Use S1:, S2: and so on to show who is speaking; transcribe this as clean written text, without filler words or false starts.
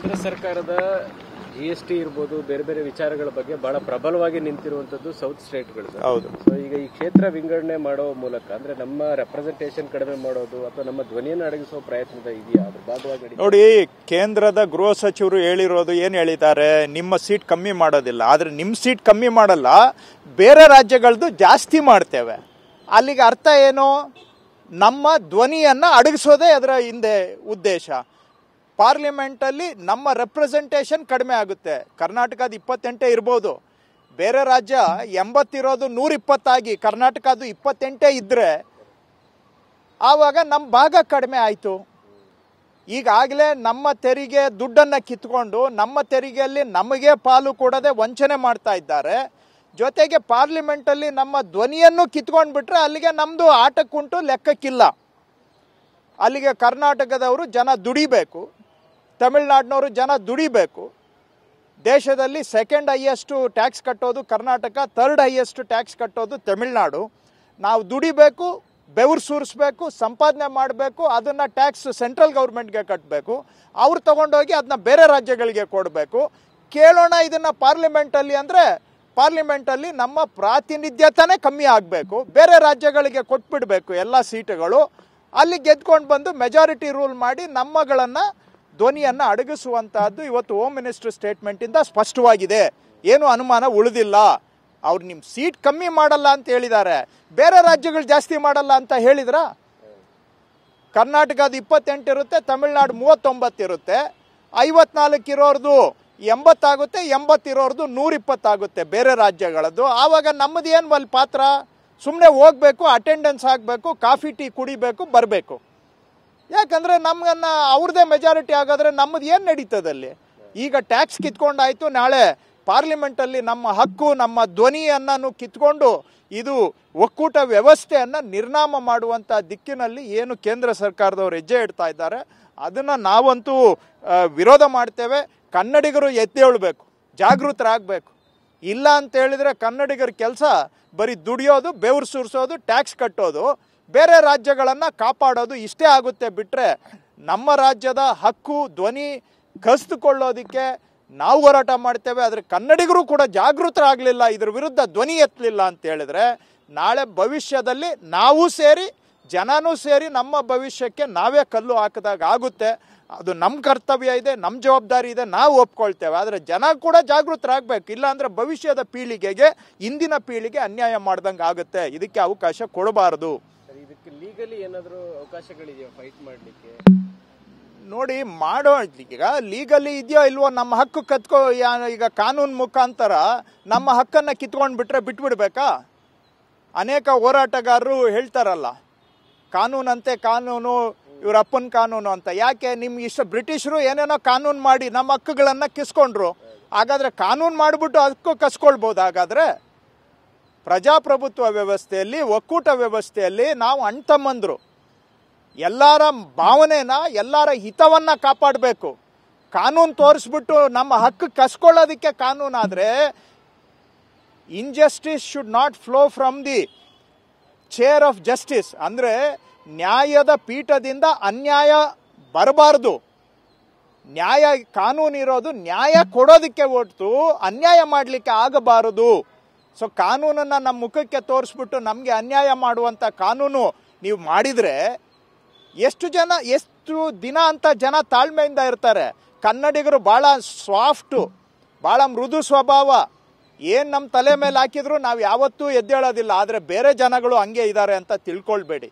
S1: ಕೇಂದ್ರ ಸರ್ಕಾರದ GST ಇರಬಹುದು ಬೇರೆ ಬೇರೆ ವಿಚಾರಗಳ ಬಗ್ಗೆ ಬಹಳ ಪ್ರಬಲವಾಗಿ ನಿಂತಿರುವಂತದ್ದು ಸೌತ್ ಸ್ಟೇಟ್ಗಳು. ಹೌದು. ಸೊ ಈಗ ಈ ಕ್ಷೇತ್ರ ವಿಂಗಡಣೆ ಮಾಡೋ ಮೂಲಕ ಅಂದ್ರೆ ನಮ್ಮ ರೆಪ್ರೆಸೆಂಟೇಷನ್ ಕಡಿಮೆ ಮಾಡೋದು ಅಥವಾ ನಮ್ಮ ಧ್ವನಿಯನ್ನು ಅಡಗಿಸುವ ಪ್ರಯತ್ನದ ಇದೆಯಾ ಅದ್ರ ಭಾಗವಾಗಿ?
S2: ನೋಡಿ, ಕೇಂದ್ರದ ಗೃಹ ಸಚಿವರು ಹೇಳಿರೋದು ಏನ್ ಹೇಳಿದ್ದಾರೆ, ನಿಮ್ಮ ಸೀಟ್ ಕಮ್ಮಿ ಮಾಡೋದಿಲ್ಲ, ಆದ್ರೆ ನಿಮ್ಮ ಸೀಟ್ ಕಮ್ಮಿ ಮಾಡಲ್ಲ, ಬೇರೆ ರಾಜ್ಯಗಳದ್ದು ಜಾಸ್ತಿ ಮಾಡ್ತೇವೆ. ಅಲ್ಲಿಗೆ ಅರ್ಥ ಏನು? ನಮ್ಮ ಧ್ವನಿಯನ್ನ ಅಡಗಿಸೋದೇ ಅದರ ಹಿಂದೆ ಉದ್ದೇಶ. ಪಾರ್ಲಿಮೆಂಟಲ್ಲಿ ನಮ್ಮ ರೆಪ್ರೆಸೆಂಟೇಷನ್ ಕಡಿಮೆ ಆಗುತ್ತೆ. ಕರ್ನಾಟಕದ 28 ಇರ್ಬೋದು, ಬೇರೆ ರಾಜ್ಯ 80 ಇರೋದು 120 ಆಗಿ ಕರ್ನಾಟಕದ್ದು 28 ಇದ್ರೆ ಆವಾಗ ನಮ್ಮ ಭಾಗ ಕಡಿಮೆ ಆಯಿತು. ಈಗಾಗಲೇ ನಮ್ಮ ತೆರಿಗೆ ದುಡ್ಡನ್ನು ಕಿತ್ಕೊಂಡು ನಮ್ಮ ತೆರಿಗೆಯಲ್ಲಿ ನಮಗೆ ಪಾಲು ಕೊಡದೆ ವಂಚನೆ ಮಾಡ್ತಾ ಇದ್ದಾರೆ. ಜೊತೆಗೆ ಪಾರ್ಲಿಮೆಂಟಲ್ಲಿ ನಮ್ಮ ಧ್ವನಿಯನ್ನು ಕಿತ್ಕೊಂಡ್ಬಿಟ್ರೆ ಅಲ್ಲಿಗೆ ನಮ್ಮದು ಆಟಕ್ಕುಂಟು, ಲೆಕ್ಕಕ್ಕಿಲ್ಲ. ಅಲ್ಲಿಗೆ ಕರ್ನಾಟಕದವರು ಜನ ದುಡಿಬೇಕು, ತಮಿಳ್ನಾಡಿನವರು ಜನ ದುಡಿಬೇಕು. ದೇಶದಲ್ಲಿ ಸೆಕೆಂಡ್ ಹೈಯೆಸ್ಟ್ ಟ್ಯಾಕ್ಸ್ ಕಟ್ಟೋದು ಕರ್ನಾಟಕ, ಥರ್ಡ್ ಹೈಯೆಸ್ಟ್ ಟ್ಯಾಕ್ಸ್ ಕಟ್ಟೋದು ತಮಿಳ್ನಾಡು. ನಾವು ದುಡಿಬೇಕು, ಬೆವರು ಸುರಿಸ್ಬೇಕು, ಸಂಪಾದನೆ ಮಾಡಬೇಕು, ಅದನ್ನು ಟ್ಯಾಕ್ಸ್ ಸೆಂಟ್ರಲ್ ಗೌರ್ಮೆಂಟ್ಗೆ ಕಟ್ಟಬೇಕು, ಅವ್ರು ತಗೊಂಡೋಗಿ ಅದನ್ನ ಬೇರೆ ರಾಜ್ಯಗಳಿಗೆ ಕೊಡಬೇಕು. ಕೇಳೋಣ ಇದನ್ನು ಪಾರ್ಲಿಮೆಂಟಲ್ಲಿ ಅಂದರೆ ಪಾರ್ಲಿಮೆಂಟಲ್ಲಿ ನಮ್ಮ ಪ್ರಾತಿನಿಧ್ಯತೆನೇ ಕಮ್ಮಿ ಆಗಬೇಕು, ಬೇರೆ ರಾಜ್ಯಗಳಿಗೆ ಕೊಟ್ಬಿಡಬೇಕು ಎಲ್ಲ ಸೀಟುಗಳು. ಅಲ್ಲಿ ಗೆದ್ಕೊಂಡು ಬಂದು ಮೆಜಾರಿಟಿ ರೂಲ್ ಮಾಡಿ ನಮ್ಮಗಳನ್ನು ಧ್ವನಿಯನ್ನು ಅಡಗಿಸುವಂತಹದ್ದು ಇವತ್ತು ಹೋಮ್ ಮಿನಿಸ್ಟರ್ ಸ್ಟೇಟ್ಮೆಂಟಿಂದ ಸ್ಪಷ್ಟವಾಗಿದೆ. ಏನು ಅನುಮಾನ ಉಳಿದಿಲ್ಲ. ಅವ್ರು ನಿಮ್ಮ ಸೀಟ್ ಕಮ್ಮಿ ಮಾಡಲ್ಲ ಅಂತ ಹೇಳಿದ್ದಾರೆ, ಬೇರೆ ರಾಜ್ಯಗಳು ಜಾಸ್ತಿ ಮಾಡಲ್ಲ ಅಂತ ಹೇಳಿದ್ರ? ಕರ್ನಾಟಕದ 28 ಇರುತ್ತೆ, ತಮಿಳ್ನಾಡು 39 ಇರುತ್ತೆ, 54 ಇರೋರ್ದು 80 ಆಗುತ್ತೆ, 80 ಇರೋರ್ದು 120 ಆಗುತ್ತೆ ಬೇರೆ ರಾಜ್ಯಗಳದ್ದು. ಆವಾಗ ನಮ್ಮದು ಏನು ಅಲ್ಲಿ ಪಾತ್ರ? ಸುಮ್ಮನೆ ಹೋಗ್ಬೇಕು, ಅಟೆಂಡೆನ್ಸ್ ಆಗಬೇಕು, ಕಾಫಿ ಟೀ ಕುಡಿಬೇಕು, ಬರಬೇಕು. ಯಾಕಂದರೆ ನಮಗನ್ನ ಅವ್ರದ್ದೇ ಮೆಜಾರಿಟಿ ಆಗೋದ್ರೆ ನಮ್ಮದು ಏನು ನಡೀತದಲ್ಲಿ? ಈಗ ಟ್ಯಾಕ್ಸ್ ಕಿತ್ಕೊಂಡಾಯ್ತು, ನಾಳೆ ಪಾರ್ಲಿಮೆಂಟಲ್ಲಿ ನಮ್ಮ ಹಕ್ಕು, ನಮ್ಮ ಧ್ವನಿಯನ್ನು ಕಿತ್ಕೊಂಡು ಇದು ಒಕ್ಕೂಟ ವ್ಯವಸ್ಥೆಯನ್ನು ನಿರ್ನಾಮ ಮಾಡುವಂಥ ದಿಕ್ಕಿನಲ್ಲಿ ಏನು ಕೇಂದ್ರ ಸರ್ಕಾರದವರು ಹೆಜ್ಜೆ ಇಡ್ತಾ ಇದ್ದಾರೆ ಅದನ್ನು ನಾವಂತೂ ವಿರೋಧ ಮಾಡ್ತೇವೆ. ಕನ್ನಡಿಗರು ಎದ್ದೇಳಬೇಕು, ಜಾಗೃತರಾಗಬೇಕು. ಇಲ್ಲ ಅಂತ ಹೇಳಿದರೆ ಕನ್ನಡಿಗರ ಕೆಲಸ ಬರೀ ದುಡಿಯೋದು, ಬೆವರು ಸುರಿಸೋದು, ಟ್ಯಾಕ್ಸ್ ಕಟ್ಟೋದು, ಬೇರೆ ರಾಜ್ಯಗಳನ್ನು ಕಾಪಾಡೋದು ಇಷ್ಟೇ ಆಗುತ್ತೆ. ಬಿಟ್ಟರೆ ನಮ್ಮ ರಾಜ್ಯದ ಹಕ್ಕು, ಧ್ವನಿ ಕಸಿದುಕೊಳ್ಳೋದಕ್ಕೆ ನಾವು ಹೋರಾಟ ಮಾಡ್ತೇವೆ. ಆದರೆ ಕನ್ನಡಿಗರು ಕೂಡ ಜಾಗೃತರಾಗಲಿಲ್ಲ, ಇದ್ರ ವಿರುದ್ಧ ಧ್ವನಿ ಎತ್ತಲಿಲ್ಲ ಅಂತ ಹೇಳಿದ್ರೆ ನಾಳೆ ಭವಿಷ್ಯದಲ್ಲಿ ನಾವು ಸೇರಿ, ಜನನೂ ಸೇರಿ ನಮ್ಮ ಭವಿಷ್ಯಕ್ಕೆ ನಾವೇ ಕಲ್ಲು ಹಾಕಿದಾಗ ಆಗುತ್ತೆ. ಅದು ನಮ್ಮ ಕರ್ತವ್ಯ ಇದೆ, ನಮ್ಮ ಜವಾಬ್ದಾರಿ ಇದೆ, ನಾವು ಒಪ್ಕೊಳ್ತೇವೆ. ಆದರೆ ಜನ ಕೂಡ ಜಾಗೃತರಾಗಬೇಕು. ಇಲ್ಲಾಂದರೆ ಭವಿಷ್ಯದ ಪೀಳಿಗೆಗೆ, ಇಂದಿನ ಪೀಳಿಗೆ ಅನ್ಯಾಯ ಮಾಡ್ದಂಗೆ ಆಗುತ್ತೆ. ಇದಕ್ಕೆ ಅವಕಾಶ ಕೊಡಬಾರದು.
S1: ಇದಕ್ಕೆ ಲೀಗಲಿ ಏನಾದರೂ ಅವಕಾಶಗಳಿದೆಯಾ ಫೈಟ್ ಮಾಡಲಿಕ್ಕೆ?
S2: ನೋಡಿ, ಮಾಡೋ ಈಗ ಲೀಗಲಿ ಇದೆಯೋ ಇಲ್ವೋ, ನಮ್ಮ ಹಕ್ಕು ಕತ್ಕೋ. ಈಗ ಕಾನೂನು ಮುಖಾಂತರ ನಮ್ಮ ಹಕ್ಕನ್ನು ಕಿತ್ಕೊಂಡು ಬಿಟ್ರೆ ಬಿಟ್ಬಿಡ್ಬೇಕಾ? ಅನೇಕ ಹೋರಾಟಗಾರರು ಹೇಳ್ತಾರಲ್ಲ, ಕಾನೂನಂತೆ ಕಾನೂನು, ಇವ್ರ ಅಪ್ಪನ ಕಾನೂನು ಅಂತ. ಯಾಕೆ? ನಿಮ್ಗೆ ಇಷ್ಟ ಬ್ರಿಟಿಷರು ಏನೇನೋ ಕಾನೂನು ಮಾಡಿ ನಮ್ಮ ಹಕ್ಕುಗಳನ್ನು ಕಿಸ್ಕೊಂಡ್ರು. ಹಾಗಾದರೆ ಕಾನೂನು ಮಾಡಿಬಿಟ್ಟು ಹಕ್ಕು ಕಸ್ಕೊಳ್ಬೋದು. ಹಾಗಾದರೆ ಪ್ರಜಾಪ್ರಭುತ್ವ ವ್ಯವಸ್ಥೆಯಲ್ಲಿ, ಒಕ್ಕೂಟ ವ್ಯವಸ್ಥೆಯಲ್ಲಿ ನಾವು ಅಣ್ತಮ್ಮಂದ್ರು, ಎಲ್ಲರ ಭಾವನೆನ, ಎಲ್ಲರ ಹಿತವನ್ನು ಕಾಪಾಡಬೇಕು. ಕಾನೂನು ತೋರಿಸ್ಬಿಟ್ಟು ನಮ್ಮ ಹಕ್ಕು ಕಸ್ಕೊಳ್ಳೋದಕ್ಕೆ ಕಾನೂನಾದರೆ injustice should not flow from the chair of justice. ಅಂದರೆ ನ್ಯಾಯದ ಪೀಠದಿಂದ ಅನ್ಯಾಯ ಬರಬಾರ್ದು. ನ್ಯಾಯ, ಕಾನೂನು ಇರೋದು ನ್ಯಾಯ ಕೊಡೋದಕ್ಕೆ ಹೊರತು ಅನ್ಯಾಯ ಮಾಡಲಿಕ್ಕೆ ಆಗಬಾರದು. ಸೊ ಕಾನೂನನ್ನು ನಮ್ಮ ಮುಖಕ್ಕೆ ತೋರಿಸ್ಬಿಟ್ಟು ನಮಗೆ ಅನ್ಯಾಯ ಮಾಡುವಂಥ ಕಾನೂನು ನೀವು ಮಾಡಿದರೆ ಎಷ್ಟು ದಿನ ಅಂತ ಜನ ತಾಳ್ಮೆಯಿಂದ ಇರ್ತಾರೆ? ಕನ್ನಡಿಗರು ಭಾಳ ಸಾಫ್ಟು, ಭಾಳ ಮೃದು ಸ್ವಭಾವ. ಏನು ನಮ್ಮ ತಲೆ ಮೇಲೆ ಹಾಕಿದ್ರು ನಾವು ಯಾವತ್ತೂ ಎದ್ದೇಳೋದಿಲ್ಲ. ಆದರೆ ಬೇರೆ ಜನಗಳು ಹಂಗೆ ಇದ್ದಾರೆ ಅಂತ ತಿಳ್ಕೊಳ್ಬೇಡಿ.